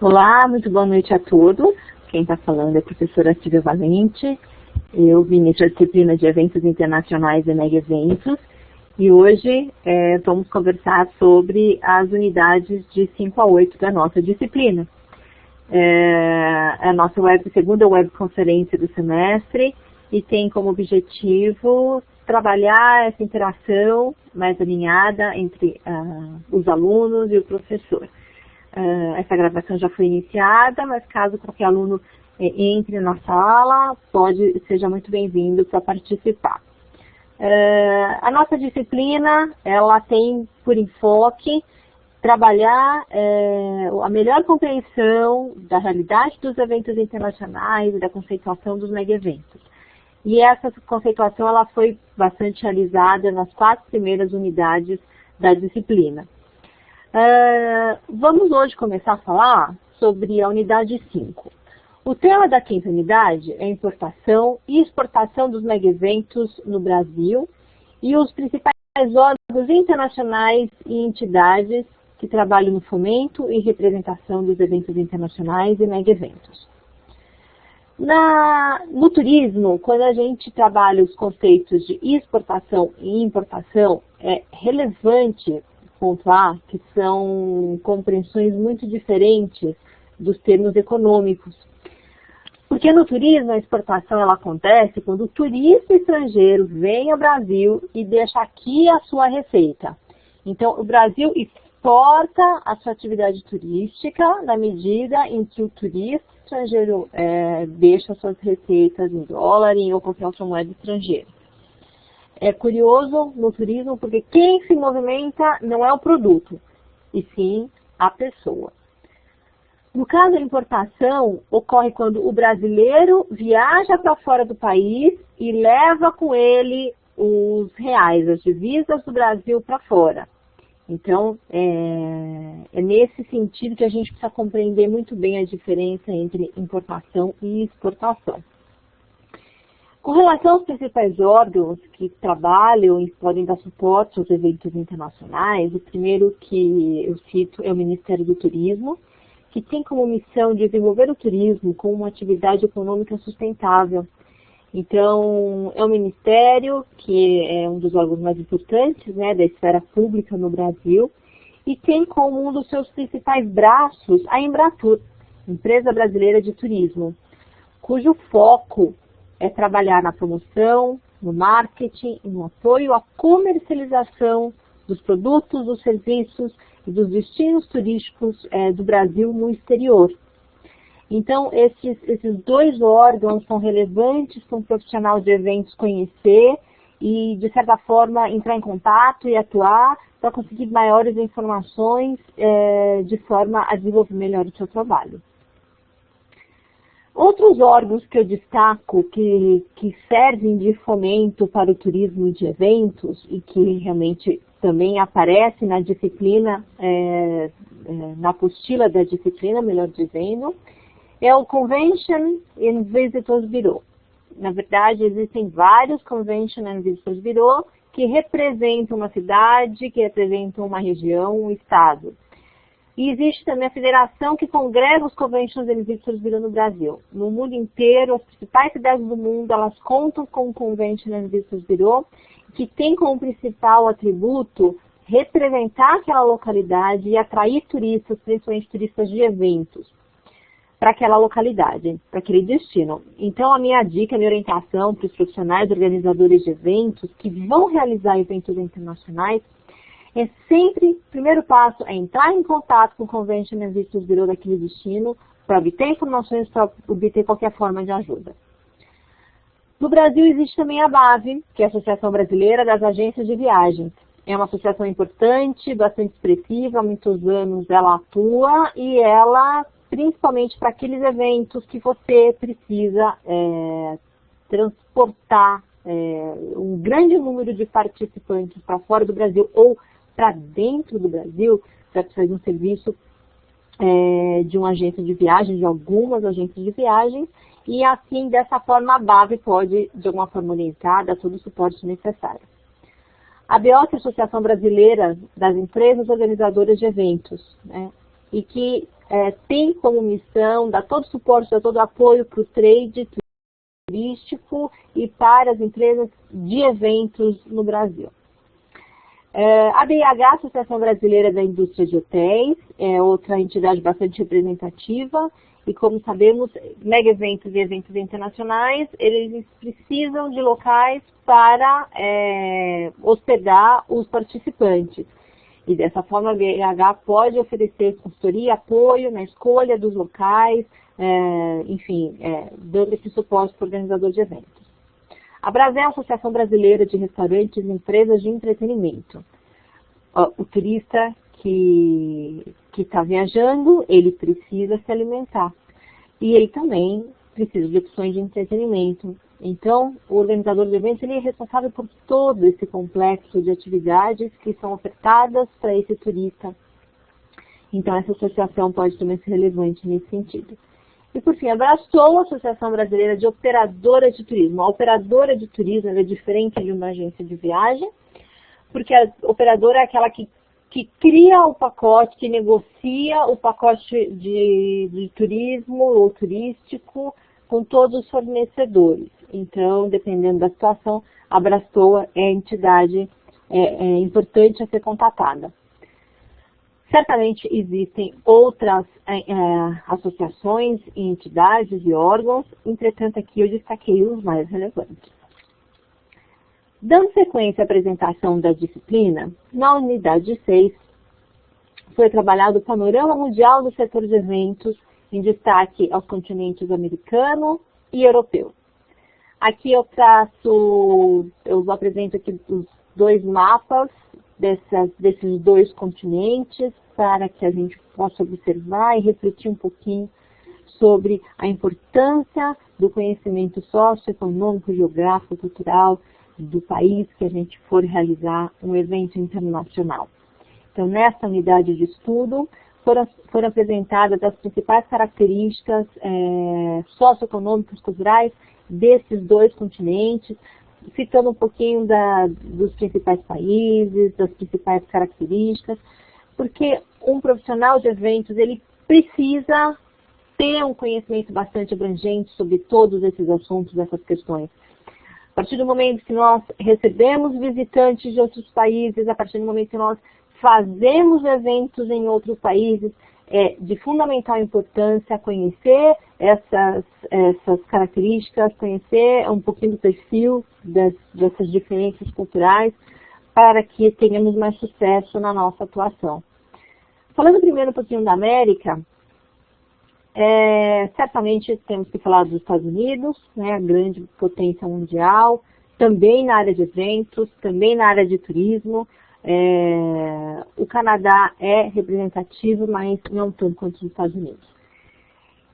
Olá, muito boa noite a todos. Quem está falando é a professora Silvia Valente. Eu ministro a disciplina de Eventos Internacionais e Mega Eventos. E hoje vamos conversar sobre as unidades de 5 a 8 da nossa disciplina. A nossa segunda webconferência do semestre e tem como objetivo trabalhar essa interação mais alinhada entre os alunos e o professor. Essa gravação já foi iniciada, mas caso qualquer aluno entre na sala, seja muito bem-vindo para participar. A nossa disciplina, ela tem por enfoque trabalhar a melhor compreensão da realidade dos eventos internacionais e da conceituação dos mega-eventos. E essa conceituação ela foi bastante realizada nas 4 primeiras unidades da disciplina. Vamos hoje começar a falar sobre a unidade 5. O tema da 5ª unidade é importação e exportação dos mega-eventos no Brasil e os principais órgãos internacionais e entidades que trabalham no fomento e representação dos eventos internacionais e mega-eventos. No turismo, quando a gente trabalha os conceitos de exportação e importação, é relevante pontuar que são compreensões muito diferentes dos termos econômicos. Porque no turismo a exportação ela acontece quando o turista estrangeiro vem ao Brasil e deixa aqui a sua receita. Então o Brasil exporta a sua atividade turística na medida em que o turista estrangeiro deixa suas receitas em dólar ou qualquer outra moeda estrangeira. É curioso no turismo porque quem se movimenta não é o produto, e sim a pessoa. No caso da importação, ocorre quando o brasileiro viaja para fora do país e leva com ele os reais, as divisas do Brasil para fora. Então, é nesse sentido que a gente precisa compreender muito bem a diferença entre importação e exportação. Com relação aos principais órgãos que trabalham e podem dar suporte aos eventos internacionais, o primeiro que eu cito é o Ministério do Turismo, que tem como missão desenvolver o turismo como uma atividade econômica sustentável. Então, é um ministério que é um dos órgãos mais importantes da esfera pública no Brasil e tem como um dos seus principais braços a Embratur, Empresa Brasileira de Turismo, cujo foco é trabalhar na promoção, no marketing e no apoio à comercialização dos produtos, dos serviços e dos destinos turísticos do Brasil no exterior. Então, esses 2 órgãos são relevantes para um profissional de eventos conhecer e, de certa forma, entrar em contato e atuar para conseguir maiores informações de forma a desenvolver melhor o seu trabalho. Outros órgãos que eu destaco que servem de fomento para o turismo de eventos e que realmente também aparecem na disciplina, na apostila da disciplina, melhor dizendo, é o Convention and Visitors Bureau. Na verdade, existem vários Convention and Visitors Bureau que representam uma cidade, que representam uma região, um estado. E existe também a federação que congrega os Convention and Visitors Bureau no Brasil. No mundo inteiro, as principais cidades do mundo, elas contam com o Convention and Visitors Bureau, que tem como principal atributo representar aquela localidade e atrair turistas, principalmente turistas de eventos, para aquela localidade, para aquele destino. Então, a minha dica, a minha orientação para os profissionais organizadores de eventos que vão realizar eventos internacionais é sempre, o primeiro passo é entrar em contato com o Convention and Visitors Bureau daquele destino para obter informações, para obter qualquer forma de ajuda. No Brasil existe também a ABAV, que é a Associação Brasileira das Agências de Viagens. É uma associação importante, bastante expressiva, há muitos anos ela atua e ela, principalmente para aqueles eventos que você precisa transportar um grande número de participantes para fora do Brasil ou para dentro do Brasil, você precisa de um serviço de uma agência de viagem, de algumas agências de viagem, e assim, dessa forma, a BAV pode, de alguma forma, orientar, dar todo o suporte necessário. A ABIOT é a Associação Brasileira das Empresas Organizadoras de Eventos, né? E que tem como missão dar todo o suporte, dar todo o apoio para o trade turístico e para as empresas de eventos no Brasil. A BIH, Associação Brasileira da Indústria de Hotéis, é outra entidade bastante representativa e, como sabemos, mega eventos e eventos internacionais, eles precisam de locais para hospedar os participantes. E dessa forma a BIH pode oferecer consultoria, apoio na escolha dos locais, enfim, dando esse suporte para o organizador de eventos. A Brasel é a Associação Brasileira de Restaurantes e Empresas de Entretenimento. O turista que está viajando, ele precisa se alimentar. E ele também precisa de opções de entretenimento. Então, o organizador de eventos ele é responsável por todo esse complexo de atividades que são ofertadas para esse turista. Então, essa associação pode também ser relevante nesse sentido. E, por fim, a Brasol, a Associação Brasileira de Operadoras de Turismo. A operadora de turismo é diferente de uma agência de viagem, porque a operadora é aquela que cria o pacote, que negocia o pacote de turismo ou turístico com todos os fornecedores. Então, dependendo da situação, a Brasol é a entidade importante a ser contatada. Certamente existem outras associações, entidades e órgãos, entretanto aqui eu destaquei os mais relevantes. Dando sequência à apresentação da disciplina, na unidade 6 foi trabalhado o panorama mundial do setor de eventos, em destaque aos continentes americano e europeu. Aqui eu apresento aqui os dois mapas desses dois continentes, para que a gente possa observar e refletir um pouquinho sobre a importância do conhecimento socioeconômico, geográfico, cultural do país que a gente for realizar um evento internacional. Então, nessa unidade de estudo, foram apresentadas as principais características socioeconômicas, culturais desses dois continentes, citando um pouquinho dos principais países, das principais características, porque um profissional de eventos, ele precisa ter um conhecimento bastante abrangente sobre todos esses assuntos, essas questões. A partir do momento que nós recebemos visitantes de outros países, a partir do momento que nós fazemos eventos em outros países, é de fundamental importância conhecer essas características, conhecer um pouquinho do perfil dessas diferenças culturais, para que tenhamos mais sucesso na nossa atuação. Falando primeiro um pouquinho da América, certamente temos que falar dos Estados Unidos, né, a grande potência mundial, também na área de eventos, também na área de turismo. O Canadá é representativo, mas não tanto quanto os Estados Unidos.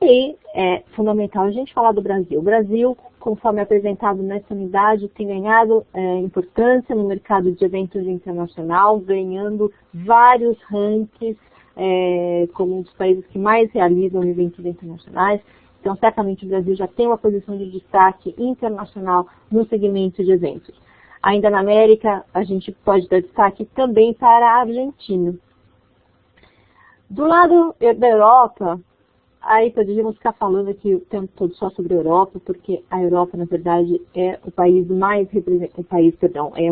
E é fundamental a gente falar do Brasil. O Brasil, conforme apresentado nessa unidade, tem ganhado importância no mercado de eventos internacional, ganhando vários rankings como um dos países que mais realizam eventos internacionais. Então, certamente o Brasil já tem uma posição de destaque internacional no segmento de eventos. Ainda na América, a gente pode dar destaque também para a Argentina. Do lado da Europa, aí poderíamos ficar falando aqui o tempo todo só sobre a Europa, porque a Europa, na verdade, é o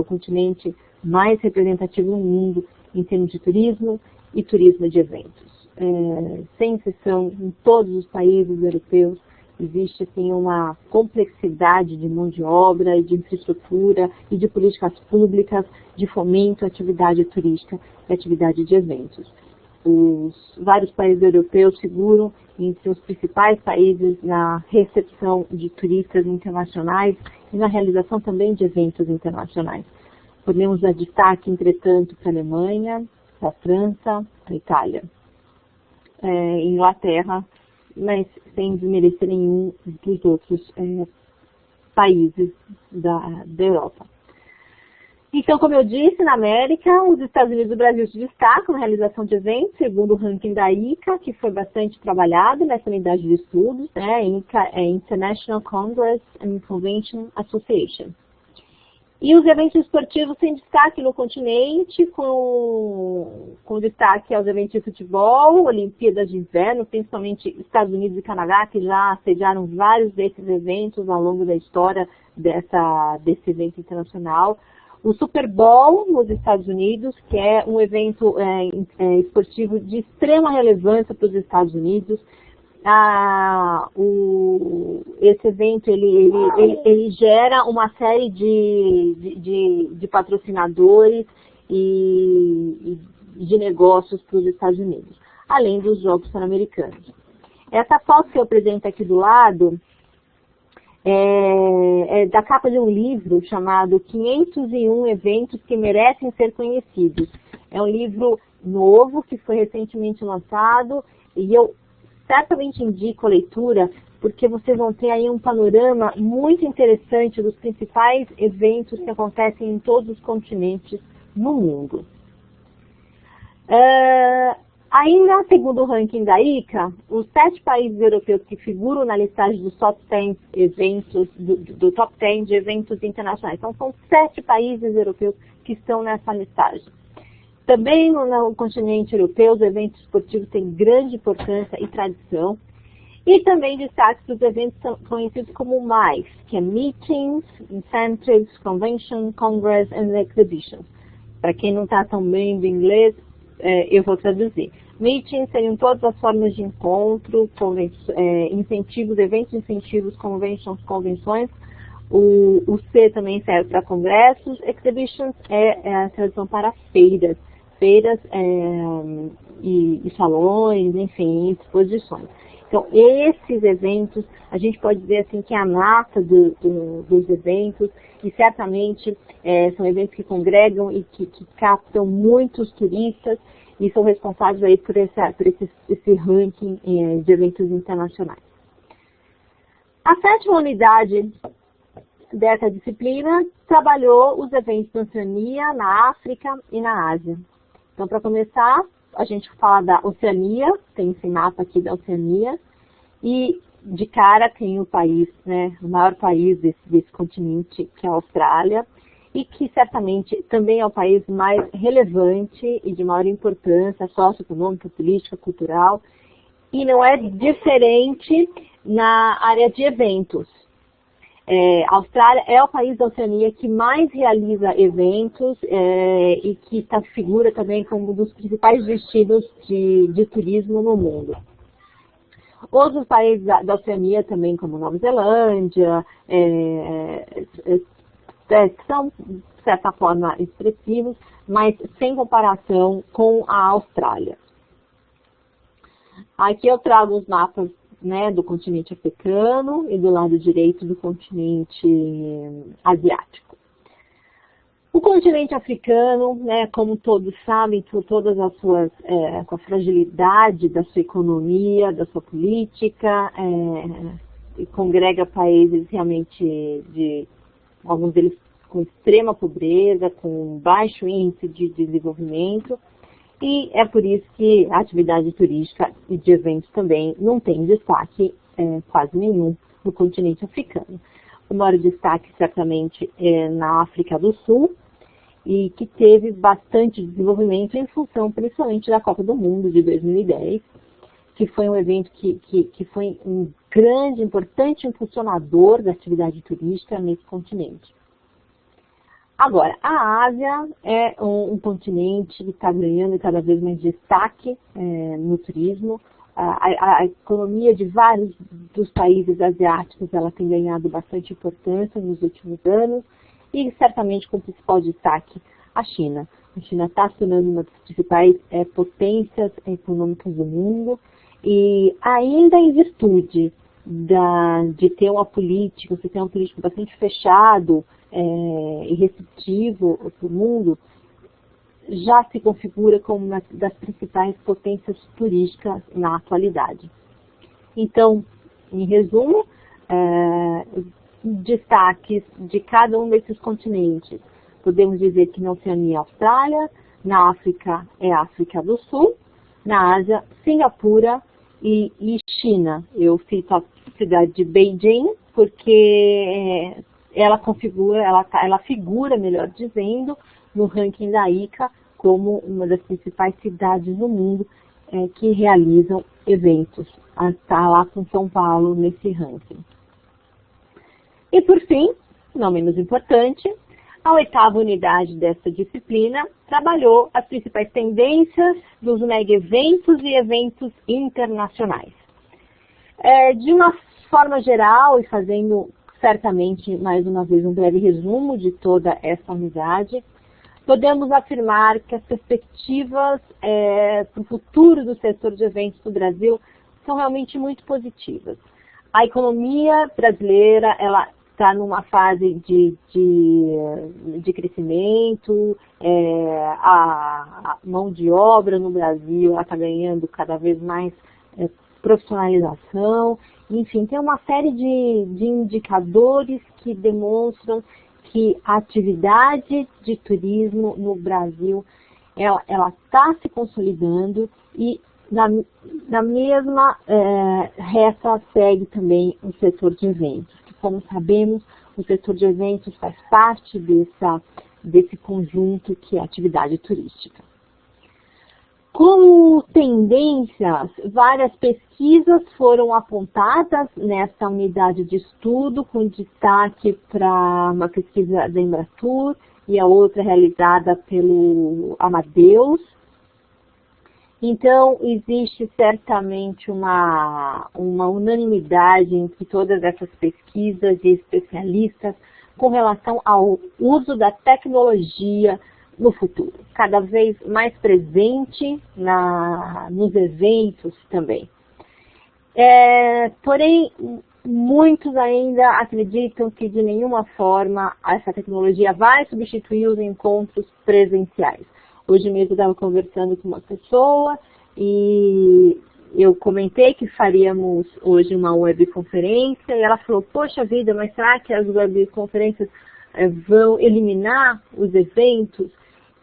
continente mais representativo no mundo em termos de turismo e turismo de eventos. Sem exceção, em todos os países europeus, existe assim, uma complexidade de mão de obra, de infraestrutura e de políticas públicas de fomento à atividade turística e atividade de eventos. Vários países europeus figuram entre os principais países na recepção de turistas internacionais e na realização também de eventos internacionais. Podemos dar destaque, entretanto, para a Alemanha, para a França, para a Itália, Inglaterra, mas sem desmerecer nenhum dos outros países da Europa. Então, como eu disse, na América, os Estados Unidos e o Brasil se destacam na realização de eventos, segundo o ranking da ICA, que foi bastante trabalhado nessa unidade de estudos, né? ICA é International Congress and Convention Association. E os eventos esportivos têm destaque no continente, com destaque aos eventos de futebol, Olimpíadas de Inverno, principalmente Estados Unidos e Canadá, que já sediaram vários desses eventos ao longo da história desse evento internacional. O Super Bowl nos Estados Unidos, que é um evento esportivo de extrema relevância para os Estados Unidos. Esse evento ele gera uma série de patrocinadores e de negócios para os Estados Unidos, além dos Jogos Pan-Americanos. Essa foto que eu apresento aqui do lado é da capa de um livro chamado 501 Eventos que Merecem Ser Conhecidos. É um livro novo que foi recentemente lançado e eu certamente indico a leitura, porque vocês vão ter aí um panorama muito interessante dos principais eventos que acontecem em todos os continentes no mundo. Ainda segundo o ranking da ICA, os 7 países europeus que figuram na listagem dos top 10 eventos, do top 10 de eventos internacionais. Então são 7 países europeus que estão nessa listagem. Também no continente europeu, os eventos esportivos têm grande importância e tradição. E também destaque dos eventos conhecidos como MICE, que é Meetings, Incentives, Convention, Congress and Exhibitions. Para quem não está tão bem do inglês, eu vou traduzir. Meetings seriam todas as formas de encontro, incentivos, eventos incentivos, conventions, convenções. O C também serve para congressos. Exhibitions é a tradução para feiras e salões, enfim, exposições. Então, esses eventos, a gente pode dizer assim que é a nata dos eventos, e certamente são eventos que congregam e que captam muitos turistas e são responsáveis aí por esse ranking de eventos internacionais. A 7ª unidade dessa disciplina trabalhou os eventos na Oceania, na África e na Ásia. Então, para começar, a gente fala da Oceania, tem esse mapa aqui da Oceania, e de cara tem o país, né, o maior país desse continente, que é a Austrália, e que certamente também é o país mais relevante e de maior importância socioeconômica, política, cultural, e não é diferente na área de eventos. A Austrália é o país da Oceania que mais realiza eventos e que figura também como um dos principais destinos de turismo no mundo. Outros países da Oceania também, como Nova Zelândia, são, de certa forma, expressivos, mas sem comparação com a Austrália. Aqui eu trago os mapas, né, do continente africano e do lado direito do continente asiático. O continente africano, né, como todos sabem, por todas as suas, com a fragilidade da sua economia, da sua política, congrega países realmente alguns deles com extrema pobreza, com baixo índice de desenvolvimento, e é por isso que a atividade turística e de eventos também não tem destaque quase nenhum no continente africano. O maior destaque certamente é na África do Sul, e que teve bastante desenvolvimento em função principalmente da Copa do Mundo de 2010, que foi um evento que foi um grande, importante impulsionador da atividade turística nesse continente. Agora, a Ásia é um continente que está ganhando cada vez mais destaque no turismo. A economia de vários dos países asiáticos ela tem ganhado bastante importância nos últimos anos e certamente com o principal destaque a China. A China está se tornando uma das principais potências econômicas do mundo e ainda em virtude de ter uma política, você tem um político bastante fechado e receptivo para o mundo, já se configura como uma das principais potências turísticas na atualidade. Então, em resumo, destaques de cada um desses continentes. Podemos dizer que na Oceania é a Austrália, na África é a África do Sul, na Ásia, Singapura e China. Eu cito a cidade de Beijing, porque ela figura, melhor dizendo, no ranking da ICA como uma das principais cidades do mundo que realizam eventos. Está lá com São Paulo nesse ranking. E por fim, não menos importante, a 8ª unidade dessa disciplina trabalhou as principais tendências dos mega-eventos e eventos internacionais. De uma forma geral, e fazendo certamente mais uma vez um breve resumo de toda essa unidade, podemos afirmar que as perspectivas para o futuro do setor de eventos no Brasil são realmente muito positivas. A economia brasileira, ela está numa fase de crescimento, a mão de obra no Brasil está ganhando cada vez mais profissionalização, enfim, tem uma série de indicadores que demonstram que a atividade de turismo no Brasil, ela está se consolidando e na mesma reta segue também o setor de eventos. Como sabemos, o setor de eventos faz parte desse conjunto que é a atividade turística. Como tendências, várias pesquisas foram apontadas nessa unidade de estudo, com destaque para uma pesquisa da Embratur e a outra realizada pelo Amadeus. Então, existe certamente uma unanimidade entre todas essas pesquisas e especialistas com relação ao uso da tecnologia no futuro, cada vez mais presente nos eventos também. Porém, muitos ainda acreditam que de nenhuma forma essa tecnologia vai substituir os encontros presenciais. Hoje mesmo eu estava conversando com uma pessoa e eu comentei que faríamos hoje uma webconferência e ela falou, poxa vida, mas será que as webconferências vão eliminar os eventos?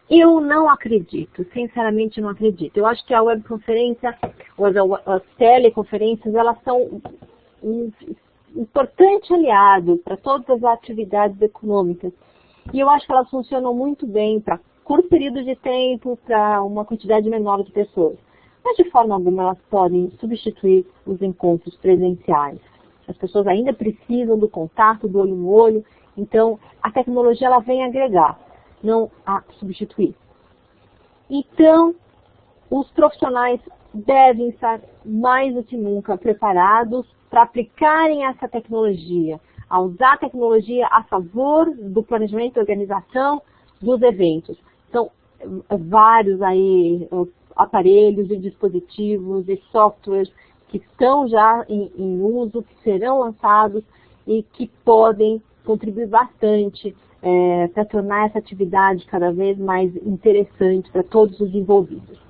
Eu não acredito, sinceramente não acredito. Eu acho que a webconferência, as teleconferências, elas são um importante aliado para todas as atividades econômicas. E eu acho que elas funcionam muito bem para curto período de tempo, para uma quantidade menor de pessoas. Mas de forma alguma elas podem substituir os encontros presenciais. As pessoas ainda precisam do contato, do olho no olho, então a tecnologia ela vem agregar, não a substituir. Então, os profissionais devem estar mais do que nunca preparados para aplicarem essa tecnologia, a usar a tecnologia a favor do planejamento e organização dos eventos. Então, vários aí aparelhos e dispositivos e softwares que estão já em uso, que serão lançados e que podem contribuir bastante para tornar essa atividade cada vez mais interessante para todos os envolvidos.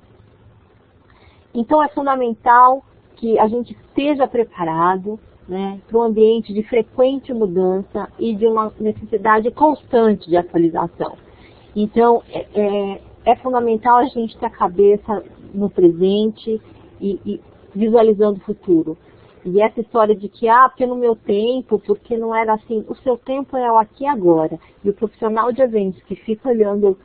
Então, é fundamental que a gente esteja preparado, né, para um ambiente de frequente mudança e de uma necessidade constante de atualização. Então, é fundamental a gente ter a cabeça no presente e visualizando o futuro. E essa história de que, porque no meu tempo, porque não era assim, o seu tempo é o aqui e agora. E o profissional de eventos que fica olhando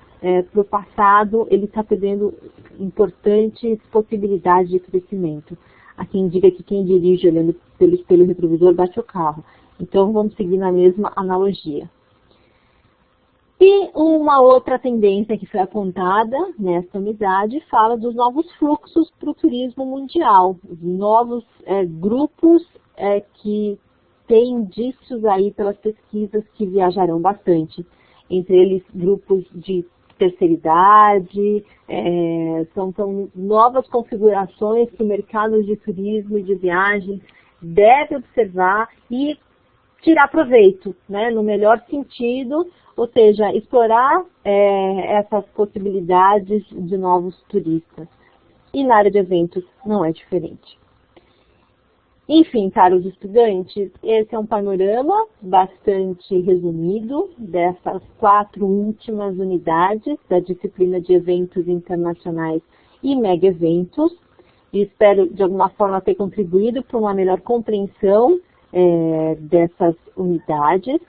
para o passado, ele está perdendo importantes possibilidades de crescimento. Há quem diga que quem dirige olhando pelo espelho retrovisor bate o carro. Então, vamos seguir na mesma analogia. E uma outra tendência que foi apontada nessa unidade fala dos novos fluxos para o turismo mundial, os novos grupos que têm indícios aí pelas pesquisas que viajarão bastante, entre eles grupos de terceira idade, são novas configurações que o mercado de turismo e de viagens deve observar e tirar proveito, né, no melhor sentido, ou seja, explorar essas possibilidades de novos turistas. E na área de eventos não é diferente. Enfim, caros estudantes, esse é um panorama bastante resumido dessas 4 últimas unidades da disciplina de eventos internacionais e mega eventos. E espero, de alguma forma, ter contribuído para uma melhor compreensão dessas unidades.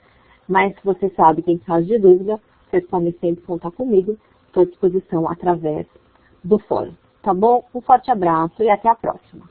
Mas se você sabe que em caso de dúvida, vocês podem sempre contar comigo. Estou à disposição através do fórum. Tá bom? Um forte abraço e até a próxima.